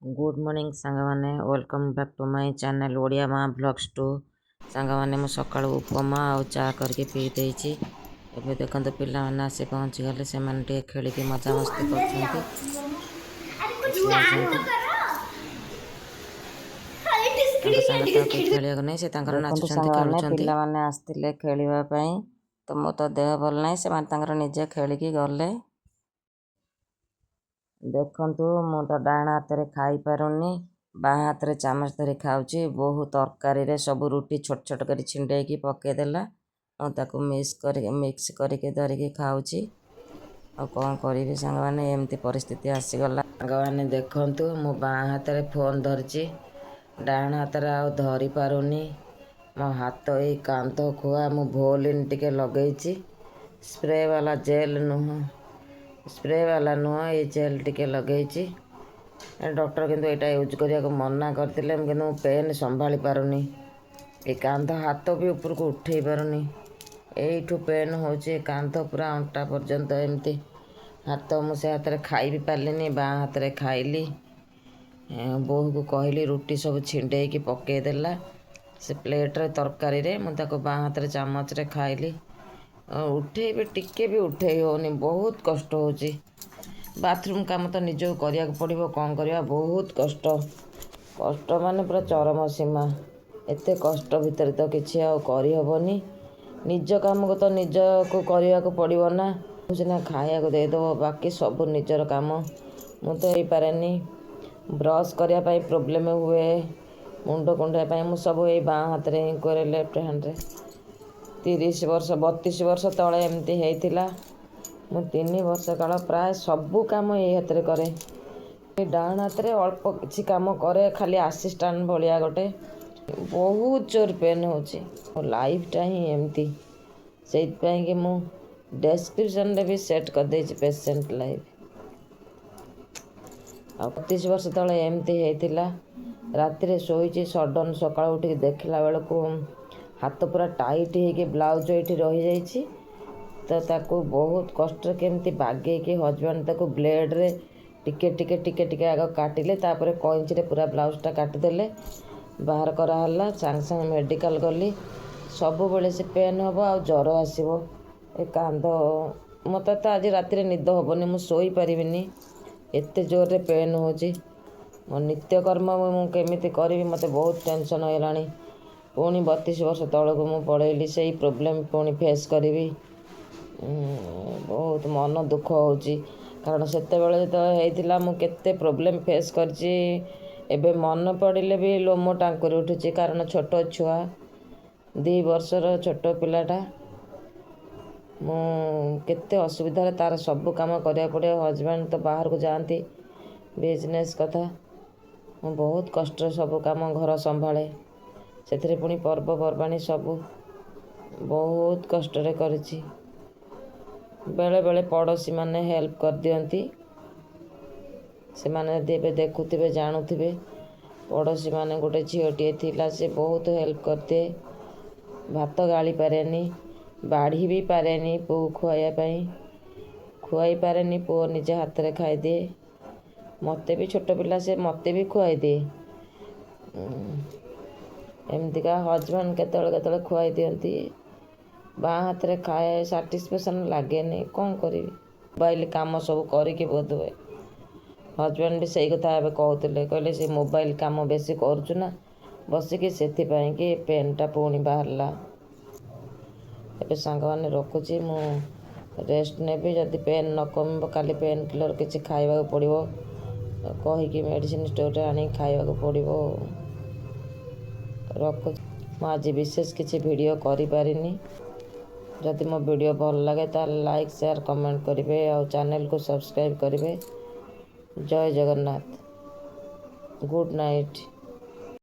Good morning सांगमाने welcome back to my channel Odia माँ blogs 2 सांगमाने मु सकाळु उपमा और चा करके पी देछि। एबे देखंतु पिला माने आसी पहुंची गले से माने टे खेली के मजा मस्ती करछंती। खेलिया नहीं से तांकर नाचुछंती खेलुछंती। पिला माने आस्तिले खेलिबा पई तो मो तो देह भल नहीं से माने तांकर निजे खेली की गले। देखंतु मु तो डाण हाथ रे खाई पारुनी बाँ हाथ रे चामच धरी खाऊची। बहुत तरकारी रे सब रुटी छोट छोट करी छिंडे की पके देला और ताको मिक्स करके धरिकी खाऊची। और कौन करी सांग माने एमती परिस्थिति आसीगला। सांग माने देखंतु मु बाँ हाथ रे फोन धरची डाण हाथ रे आ धरी पारुनी। मो हाथ ए कांध खुआ मु भोलिन टिके लगेइची। स्प्रे वाला जेल ये जेल टिके लगेइची। डॉक्टर किंतु एटा यूज करिया को मना करतिले किंतु पेन संभाली पारुनी। ए कांध हाथ भी ऊपर को उठे पारुनी। एठू पेन होची कांध पूरा अंटा पर्यंत एमती हाथ मु से हाथ रे खाई भी पारलिनी। बाँ हाथ रे खाइली बोहू को कहली रुटी सब छिंडे की पके देला से प्लेट रे तरकारी रे मु ताको बाँ हाथ रे चामच रे खाइली। उठे भी टिके भी उठे होनी बहुत कष्ट होची। बाथरूम काम तो निज करिया पड़ो कौन करवा बहुत कष्ट कष्ट माने पूरा चरम सीमा। एते कष्ट भितर तो किसी आनी निज काम को तो निज को करने को पड़ो ना। सीना खाया को देदेव बाकी सब निजर काम मु तो हो पारे। ब्रश करने प्रोब्लेम हुए मुंड कुंडाई मु सब ये बाँ हाथ रे ही करे लेफ्ट हैंड रे। 30 वर्ष 32 वर्ष तले एमती होता मु 3 वर्ष काल प्राय सबू काम ये हाथ में करे। डाण हाथ में अल्प किसी काम करे खाली आसिस्टांट भाया गोटे बहुत जोर पेन हो लाइफटा ही एमती से कि मु डेस्क्रिप्शन रे भी सेट कर देछि पेशेंट लाइफ। 32 वर्ष तले एमती होता राति शोची सडन सका उठ देखला बेलू हाथ पूरा टाइट होके ब्लाउज ये रही जाइए। तो ताको बहुत कष्ट केमती बागे कि हजबैंड ताको ब्लेड रे टिके टिके टिके टिके आग काटिले तापर कईंच रे पूरा ब्लाउजटा काटिदेले बाहर कराला। सांग सांग मेडिकल गली सब बेले से पेन हम आ ज्वर आसो ए कांध मत तो आज राति निद हेनी मु शोई पारिनी एते जोर रे पेन होची। मो नित्यकर्म मुझे करी मत बहुत टेंशन होलानी। पुणी 32 वर्ष तौक मु पड़ेली से प्रोब्लेम पुणी फेस करी बहुत मन दुख होची। कारण सेते बेले तो होता मुझे प्रोब्लेम फेस करबे मन पड़े भी लोम टांकुरी उठुची। कारण छोट छुआ 2 वर्षर छोट पिलाटा मुझे असुविधा तार सब काम करा पड़े। हजबैंड तो बाहर को जाती बिजनेस कथा मु बहुत कष्ट सब काम घर संभाले से पुणी पर्वपर्वाणी सब बहुत कष्ट करिछि। बेले बेले पड़ोशी माने हेल्प कर दियंती से माने देबे देखुथिबे जानुथिबे पड़ोशी माने गोटे झीलटे थिला से बहुत हेल्प करते। भात गाली पारेनी बाढ़ी भी पारेनी पु खुआई पारेनी पु निजे हाथ रे खाई दे मते भी छोट पिला से मते भी खुआई दे एमतीका हजबैंड केतले खुआई दियंती। बाँ हाथ रे खाए साटिस्फैक्शन लगे नहीं कौन करी मोबाइल काम सब करिकी बोध हुए। हजबैंड भी सही कथा कहते कहले से मोबाइल काम बेसी करुचुना बसिकी से कि पेनटा पुणी बाहरला। ए सांग मैंने रखुची मु रेस्ट नेबी जदि पेन न कम काली पेन किलर किसी खाइबा पड़ो कहीकि मेडिसिन स्टोर आनी खाइबा पड़ो रखु। आज विशेष किसी वीडियो करि पारिनी। जदि मो वीडियो भल लगे तो लाइक शेयर कमेंट करेंगे और चैनल को सब्सक्राइब करेंगे। जय जगन्नाथ गुड नाइट।